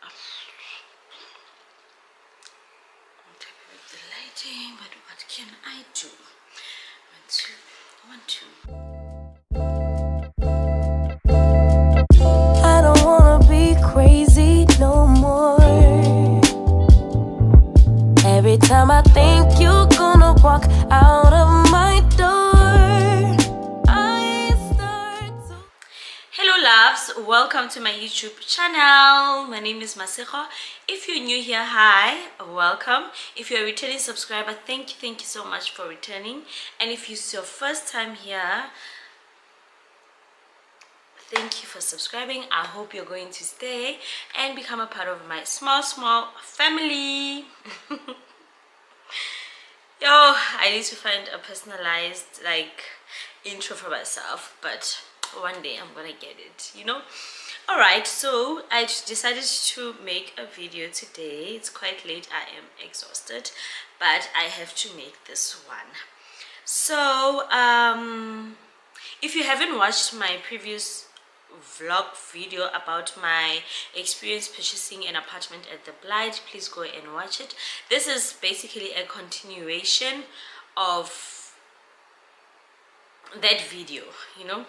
not happy with the lighting, but what can I do? 1, 2, 1, 2. I don't wanna be crazy no more. Every time I think you're gonna walk out of my door, I start to... Hello loves, welcome to my YouTube channel. My name is Masego. If you're new here, hi, welcome. If you're a returning subscriber, thank you so much for returning. And if it's your first time here, thank you for subscribing. I hope you're going to stay and become a part of my small family. Yo, I need to find a personalized intro for myself, but one day I'm gonna get it, you know. All right, so I decided to make a video today. It's quite late, I am exhausted, but I have to make this one. So if you haven't watched my previous vlog video about my experience purchasing an apartment at the Blyde, please go and watch it. This is basically a continuation of that video, you know.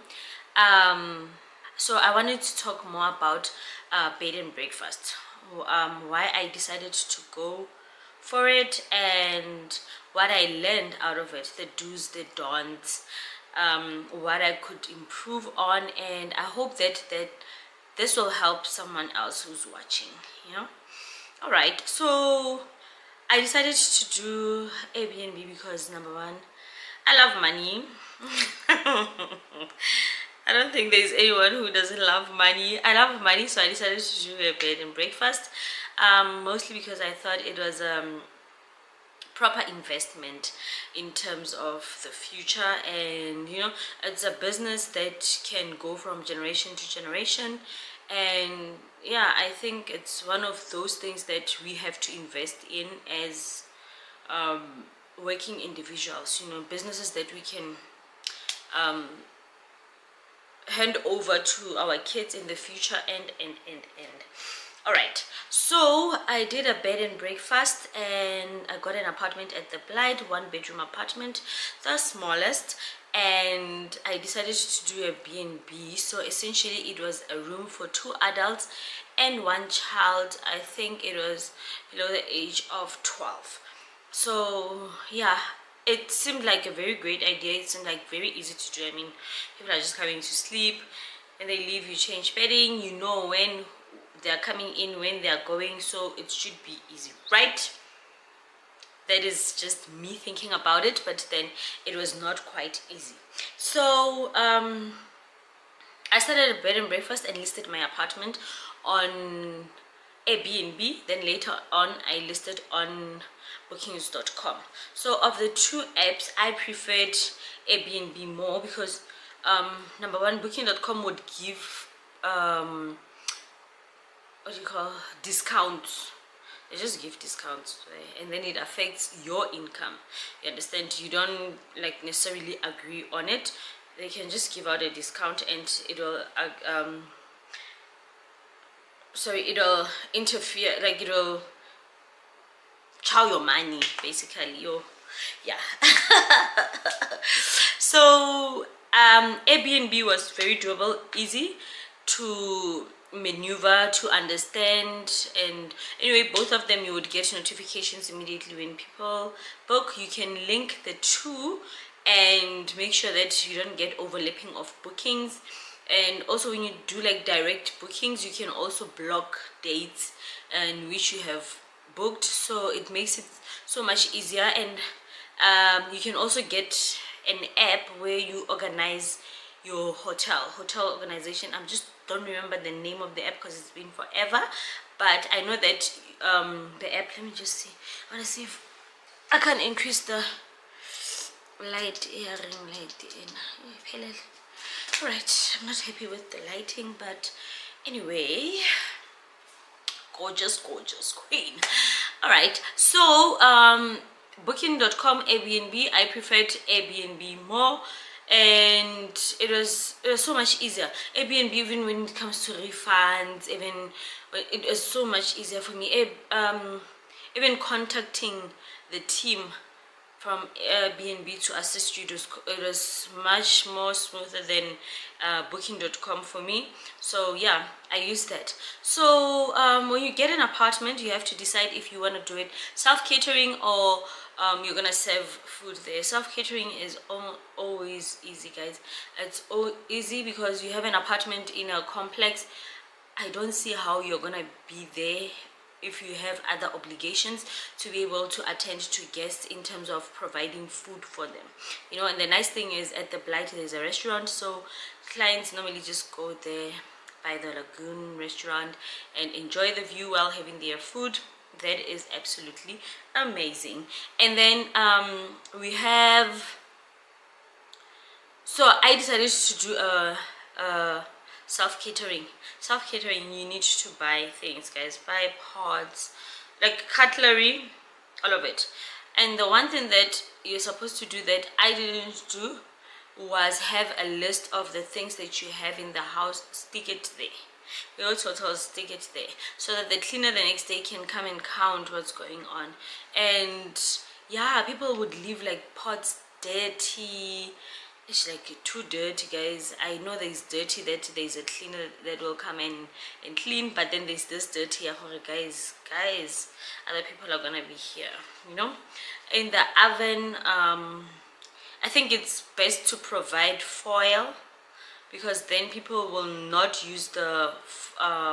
So I wanted to talk more about bed and breakfast, why I decided to go for it and what I learned out of it, the do's, the don'ts, what I could improve on, and I hope that this will help someone else who's watching, you know. All right, so I decided to do Airbnb because number one, I love money. I don't think there's anyone who doesn't love money. I love money, so I decided to do a bed and breakfast, mostly because I thought it was proper investment in terms of the future, and you know, it's a business that can go from generation to generation. And yeah, I think it's one of those things that we have to invest in as working individuals, you know, businesses that we can hand over to our kids in the future. And all right, so I did a bed and breakfast and I got an apartment at the Blyde, 1-bedroom apartment, the smallest, and I decided to do a B&B. So essentially it was a room for 2 adults and 1 child. I think it was below the age of 12. So yeah, it seemed like a very great idea. It seemed like very easy to do. I mean, people are just coming to sleep and they leave, you change bedding, you know when they're coming in, when they're going, so it should be easy, right? That is just me thinking about it, but then it was not quite easy. So I started a bed and breakfast and listed my apartment on Airbnb. Then later on I listed on bookings.com. so of the 2 apps, I preferred Airbnb more because number one, booking.com would give what do you call, discounts. They just give discounts, right? And then it affects your income, you understand? You don't necessarily agree on it, they can just give out a discount and it'll it'll interfere, it'll chow your money basically, yeah. So Airbnb was very doable, easy to maneuver, to understand, and anyway, both of them you would get notifications immediately when people book. You can link the 2 and make sure that you don't get overlapping of bookings. And also when you do direct bookings, you can also block dates in which you have booked, so it makes it so much easier. And you can also get an app where you organize your hotel organization. I just don't remember the name of the app because it's been forever, but I know that the app, let me just see, I want to see if I can increase the light, ring light in. All right, I'm not happy with the lighting, but anyway, gorgeous queen. All right, so booking.com, Airbnb, I preferred Airbnb more. and it was so much easier. Airbnb, even when it comes to refunds, even it was so much easier for me. Even contacting the team from Airbnb to assist you, it was much more smoother than booking.com for me. So yeah, I use that. So when you get an apartment, you have to decide if you want to do it self-catering or you're gonna serve food there. Self-catering is always easy, guys. It's easy because you have an apartment in a complex. I don't see how you're gonna be there if you have other obligations to be able to attend to guests in terms of providing food for them, you know. And the nice thing is at the Blyde there's a restaurant, so clients normally just go there by the lagoon restaurant and enjoy the view while having their food. That is absolutely amazing. And then we have, so I decided to do a self-catering. You need to buy things, guys. Buy pots, like cutlery, all of it. And the one thing that you're supposed to do that I didn't do was have a list of the things that you have in the house. Stick it there. Your totals, stick it there, so that the cleaner the next day can come and count what's going on. And yeah, people would leave like pots dirty. It's like too dirty, guys. I know there's dirty that there's a cleaner that will come and clean, but then there's this dirty, guys, other people are gonna be here, you know. In the oven, I think it's best to provide foil, because then people will not use the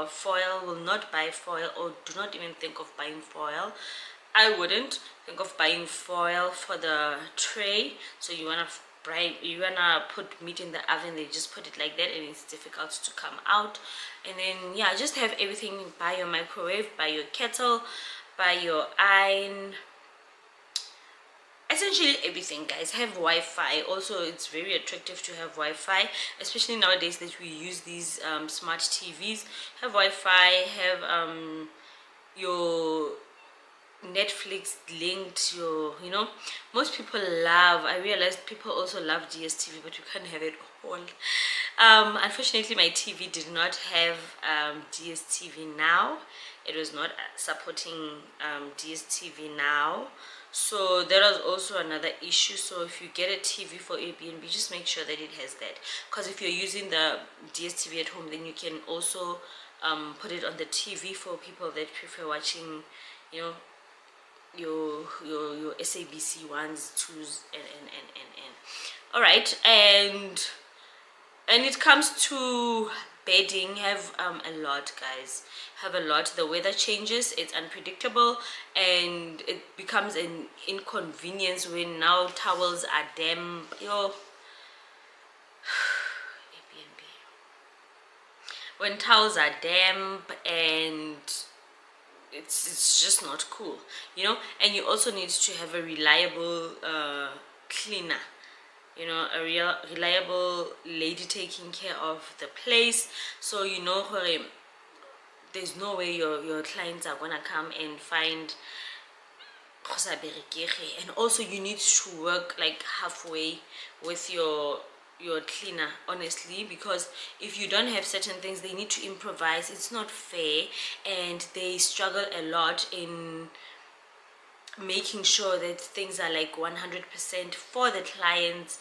foil, will not buy foil, or do not even think of buying foil. I wouldn't think of buying foil for the tray. So you wanna put meat in the oven, they just put it like that, and it's difficult to come out. And then yeah, just have everything by your microwave, by your kettle, by your iron, essentially everything, guys. Have Wi-Fi also. It's very attractive to have Wi-Fi, especially nowadays that we use these smart TVs. Have Wi-Fi, have your Netflix linked, your, you know, most people love, I realized people also love DSTV, but you can't have it all. Unfortunately my TV did not have DSTV now. It was not supporting DSTV now, so that was also another issue. So if you get a TV for Airbnb, just make sure that it has that, because if you're using the DSTV at home, then you can also put it on the TV for people that prefer watching, you know, your SABC 1s, 2s, and all right. And it comes to bedding, have a lot, guys. Have a lot. The weather changes, it's unpredictable, and it becomes an inconvenience when now towels are damp. Airbnb, when towels are damp, and it's just not cool, you know. And you also need to have a reliable cleaner, you know, a reliable lady taking care of the place, so you know there's no way your clients are gonna come and find. And also you need to work like halfway with your cleaner, honestly, because if you don't have certain things, they need to improvise. It's not fair, and they struggle a lot in making sure that things are like 100% for the clients.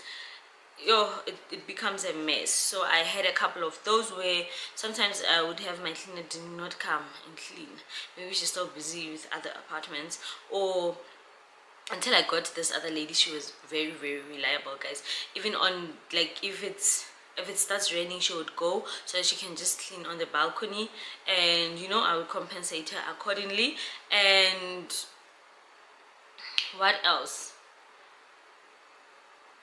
It becomes a mess. So I had a couple of those where sometimes I would have my cleaner do not come and clean. Maybe she's so busy with other apartments, or until I got this other lady. She was very, very reliable, guys. Even on, like, if it starts raining, she would go so that she can just clean on the balcony, and you know, I would compensate her accordingly. And what else?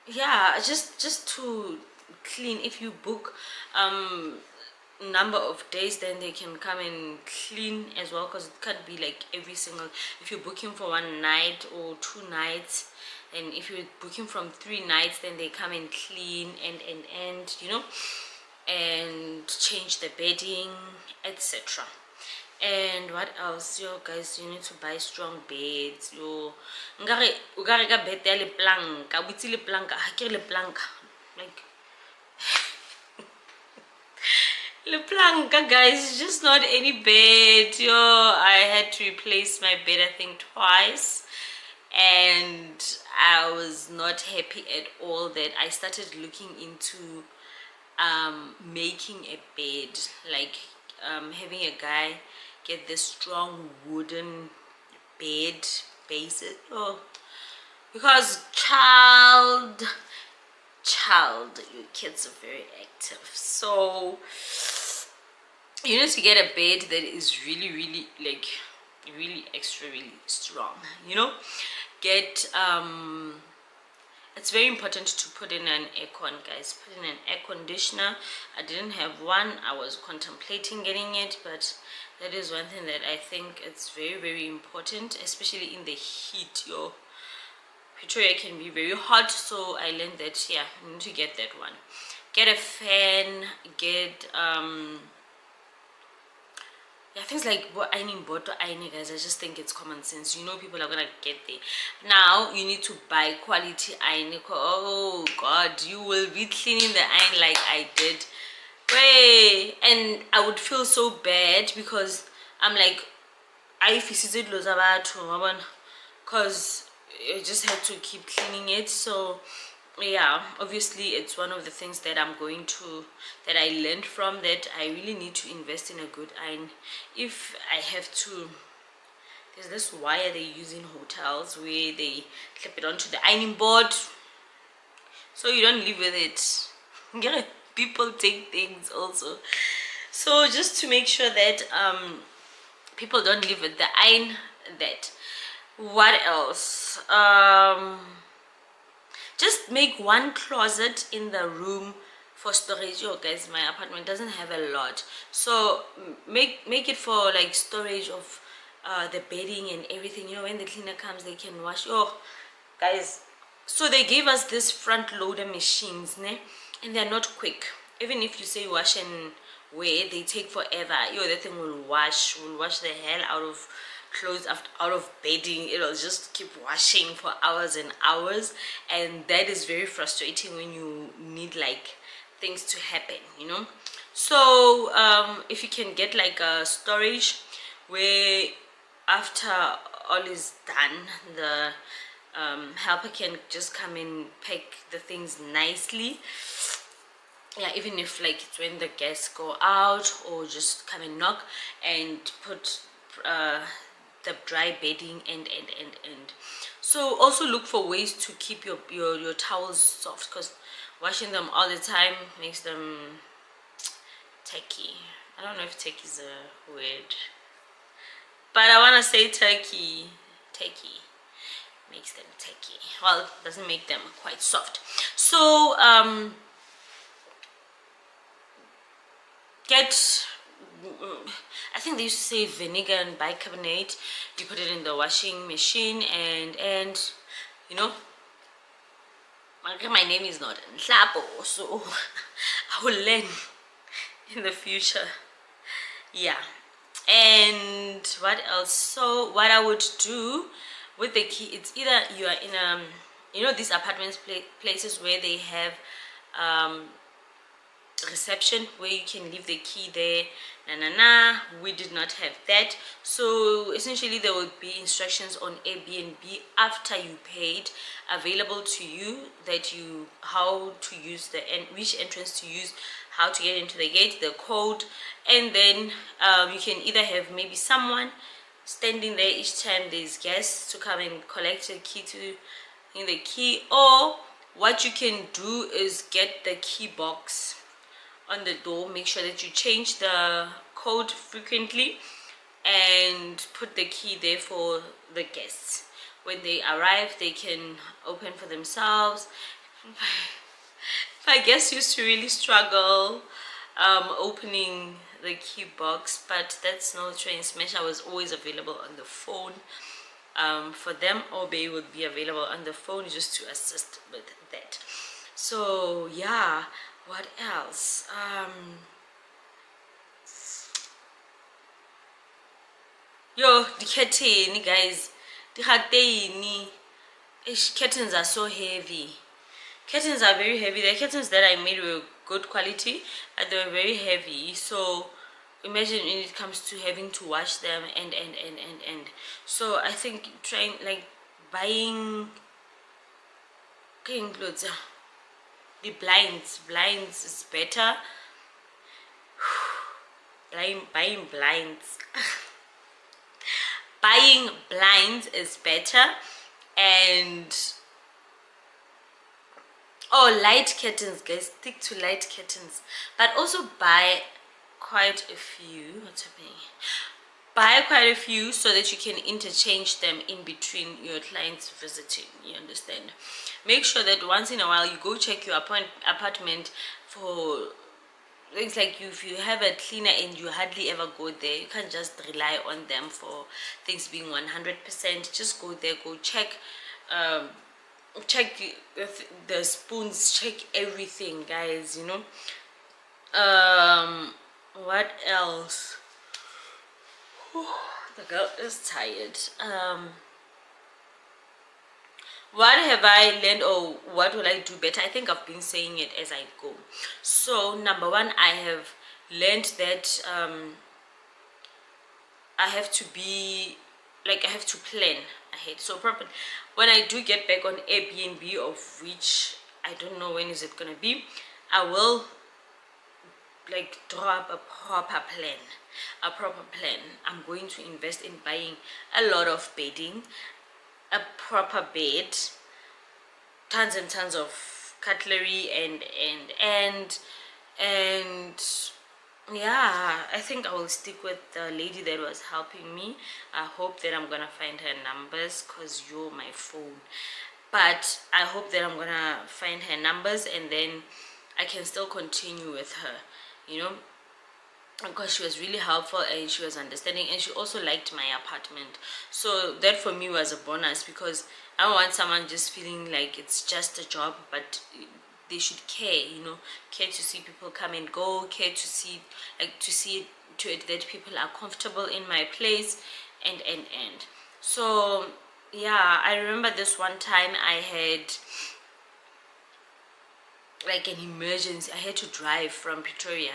Yeah, just to clean. If you book number of days, then they can come and clean as well, because it can't be like every single, if you're booking for 1 night or 2 nights, and if you're booking from 3 nights, then they come and clean and you know, and change the bedding, etc. And what else? Yo, guys, you need to buy strong beds. Yo, ngare uga reka bed ya le planka, butsi le planka, ha ke le planka. like Leplanka, guys, it's just not any bed. Yo, I had to replace my bed I think twice, and I was not happy at all that I started looking into making a bed, like having a guy get this strong wooden bed basis. Oh, because your kids are very active, so you need to get a bed that is really like really extra really strong, you know. Get it's very important to put in an aircon, guys. Put in an air conditioner. I didn't have one. I was contemplating getting it, but that is one thing that I think it's very important, especially in the heat. Yo, Pretoria can be very hot, so I learned that, yeah, I need to get that one. Get a fan, get yeah, things like ironing board or ironing, guys. I just think it's common sense. You know, people are gonna get there. Now you need to buy quality ironing. Oh God, you will be cleaning the iron like I did. Way, and I would feel so bad because I'm like, I visited those about because I just had to keep cleaning it. So yeah, obviously it's one of the things that that I learned from, that I really need to invest in a good iron. If I have to, there's this wire they use in hotels where they clip it onto the ironing board so you don't live with it. You know, people take things also, so just to make sure that people don't live with the iron. That, what else? Just make one closet in the room for storage. Yo, guys, my apartment doesn't have a lot, so make it for like storage of the bedding and everything. You know, when the cleaner comes, they can wash. Oh, guys, so they gave us this front loader machines, ne? And they're not quick. Even if you say wash and wear, they take forever. Yo, that thing will wash the hell out of clothes, out of bedding. It'll just keep washing for hours and hours, and that is very frustrating when you need like things to happen, you know. So if you can get like a storage where after all is done, the helper can just come and pack the things nicely. Yeah, even if like it's when the guests go out, or just come and knock and put the dry bedding and so also look for ways to keep your towels soft, because washing them all the time makes them tacky. I don't know if tacky is a word, but I want to say tacky makes them tacky. Well, it doesn't make them quite soft. So get, I think they used to say vinegar and bicarbonate. You put it in the washing machine, and you know, my name is not Nhlapo, so I will learn in the future. Yeah. And what else? So what I would do with the key, it's either you are in you know, these apartments places where they have reception where you can leave the key there. We did not have that. So essentially there would be instructions on Airbnb after you paid available to you, that you, how to use the which entrance to use, how to get into the gate, the code, and then you can either have maybe someone standing there each time there's guests to come and collect the key in the key, or what you can do is get the key box on the door. Make sure that you change the code frequently and put the key there for the guests. When they arrive, they can open for themselves. My guests used to really struggle opening the key box, but that's no train smash. I was always available on the phone for them, or they would be available on the phone just to assist with that. So yeah, what else? Yo, the curtain, guys, the curtains are so heavy. curtains are very heavy. The curtains that I made were good quality, but they were very heavy. So imagine when it comes to having to wash them and. So I think trying like buying clothes, the blinds is better. Buying blinds. Buying blinds is better. And light curtains, guys, stick to light curtains, but also buy quite a few. What's happening? Buy quite a few so that you can interchange them in between your clients visiting. You understand? Make sure that once in a while you go check your apartment for things like if you have a cleaner and you hardly ever go there, you can't just rely on them for things being 100%. Just go there, go check, check the spoons, check everything, guys. You know. What else? The girl is tired. What have I learned, or what will I do better? I think I've been saying it as I go. So number one, I have learned that I have to be like, I have to plan ahead. So properly, when I do get back on Airbnb, of which I don't know when is it gonna be, I will like draw up a proper plan. I'm going to invest in buying a lot of bedding, a proper bed, tons and tons of cutlery, and yeah, I think I will stick with the lady that was helping me. I hope that I'm gonna find her numbers, because you're my phone, but I hope that I'm gonna find her numbers and then I can still continue with her, you know, because she was really helpful and she was understanding, and she also liked my apartment. So that for me was a bonus, because I don't want someone just feeling like it's just a job, but they should care, you know, care to see people come and go, care to see, like, to see to it that people are comfortable in my place, and so yeah. I remember this one time I had like an emergency. I had to drive from Pretoria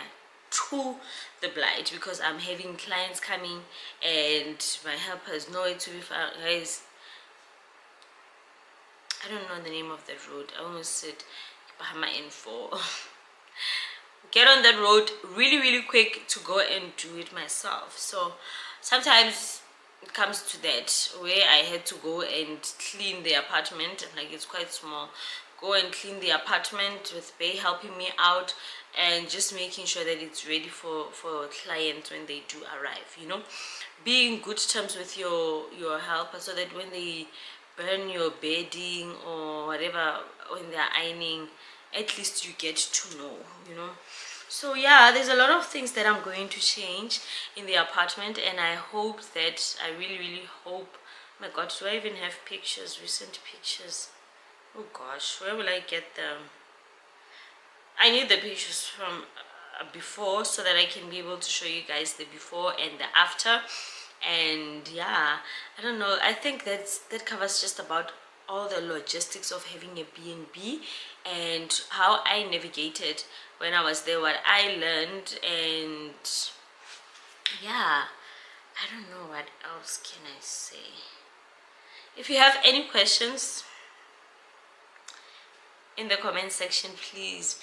to the Blyde because I'm having clients coming and my helpers know it to be found. Guys, I don't know the name of that road. I almost said Bahama N4. Get on that road really quick to go and do it myself. So sometimes it comes to that where I had to go and clean the apartment, and like, it's quite small. Go and clean the apartment with Bay helping me out and just making sure that it's ready for clients when they do arrive, you know. Be in good terms with your helper so that when they burn your bedding or whatever when they're ironing, at least you get to know, you know. So yeah, there's a lot of things that I'm going to change in the apartment, and I hope that, I really hope, oh my god, do I even have pictures, recent pictures? Oh gosh, where will I get them? I need the pictures from before so that I can be able to show you guys the before and the after. And yeah, I don't know, I think that covers just about all the logistics of having a B&B and how I navigated when I was there, what I learned. And yeah, I don't know what else can I say. If you have any questions in the comment section, please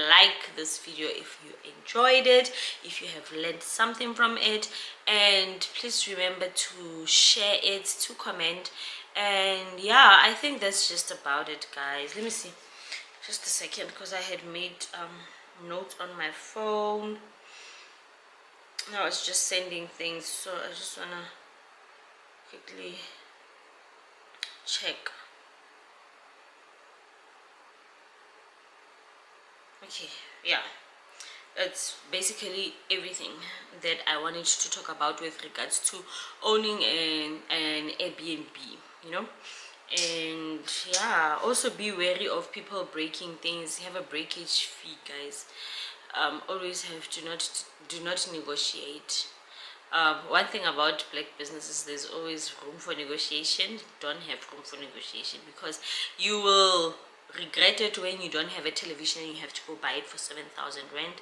like this video if you enjoyed it, if you have learned something from it, and please remember to share it, to comment. And yeah, I think that's just about it, guys. Let me see, just a second, because I had made notes on my phone. Now it's just sending things, so I just wanna quickly check. Okay, yeah, it's basically everything that I wanted to talk about with regards to owning an Airbnb, you know. And yeah, also be wary of people breaking things. Have a breakage fee, guys. Always have to do not negotiate. One thing about black businesses, there's always room for negotiation. Don't have room for negotiation, because you will regret it when you don't have a television and you have to go buy it for 7,000 rand,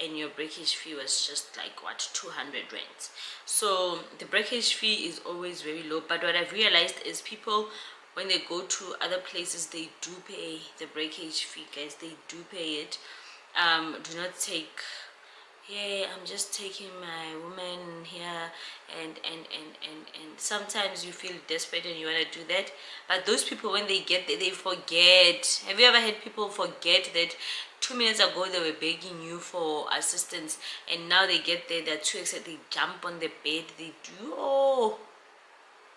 and your breakage fee was just like what, 200 rand. So the breakage fee is always very low. But what I've realized is people, when they go to other places, they do pay the breakage fee, guys. They do pay it. Do not take, yeah, I'm just taking my woman here, and sometimes you feel desperate and you want to do that. But those people, when they get there, they forget. Have you ever had people forget that 2 minutes ago they were begging you for assistance, and now they get there, they're too excited, they jump on the bed, they do, oh.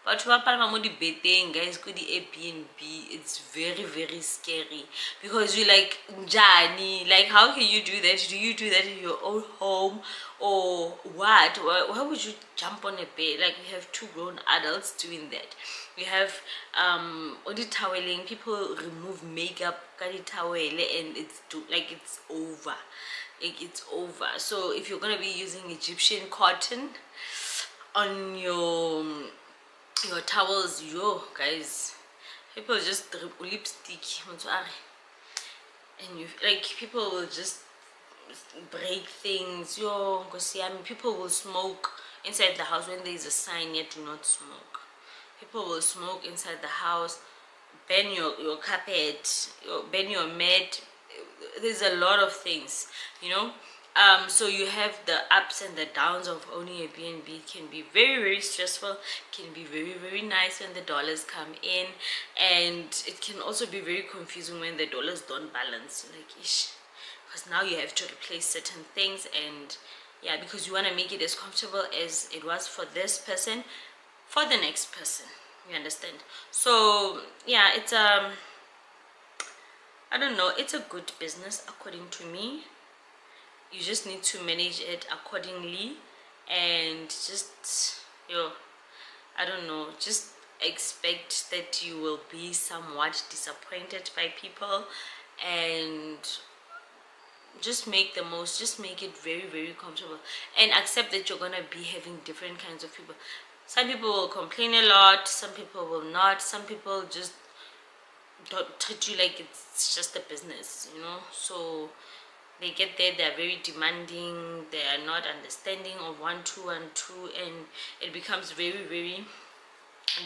But guys, go to Airbnb, it's very, very scary, because you're like, Jani, like, how can you do that? Do you do that in your own home, or what? Why would you jump on a bed? Like, we have 2 grown adults doing that. We have only toweling, people remove makeup, carry towel, and it's over. Like, it's over. So if you're gonna be using Egyptian cotton on your towels, yo guys, people just lipstick, and you like, people will just break things, yo. People will smoke inside the house when there is a sign, yet do not smoke. People will smoke inside the house, burn your carpet, burn your mat. There's a lot of things, you know. So you have the ups and the downs of owning a Airbnb. It can be very, very stressful, can be very, very nice when the dollars come in, and it can also be very confusing when the dollars don't balance, like, ish, because now you have to replace certain things, and yeah, because you want to make it as comfortable as it was for this person for the next person, you understand? So yeah, it's I don't know, it's a good business according to me. You just need to manage it accordingly, and just, I don't know, just expect that you will be somewhat disappointed by people, and just make the most, just make it very, very comfortable, and accept that you're gonna be having different kinds of people. Some people will complain a lot, some people will not, some people just don't treat you like it's just a business, you know. So they get there, they're very demanding, they are not understanding of 1 2 1 2, and it becomes very, very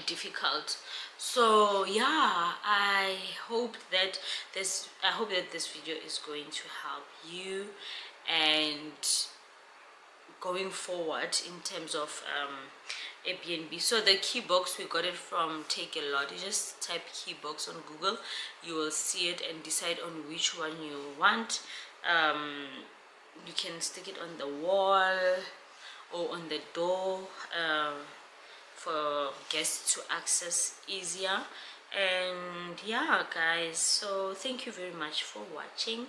difficult. So yeah, I hope that this video is going to help you, and going forward in terms of Airbnb. So the key box, we got it from Take a Lot. You just type key box on Google, you will see it, and decide on which one you want. You can stick it on the wall or on the door for guests to access easier. And yeah guys, so thank you very much for watching.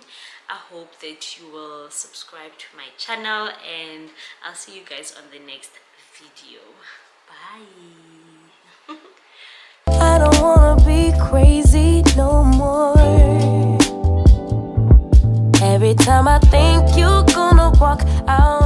I hope that you will subscribe to my channel, and I'll see you guys on the next video. Bye. I don't wanna be crazy no more. Every time I think you're gonna walk out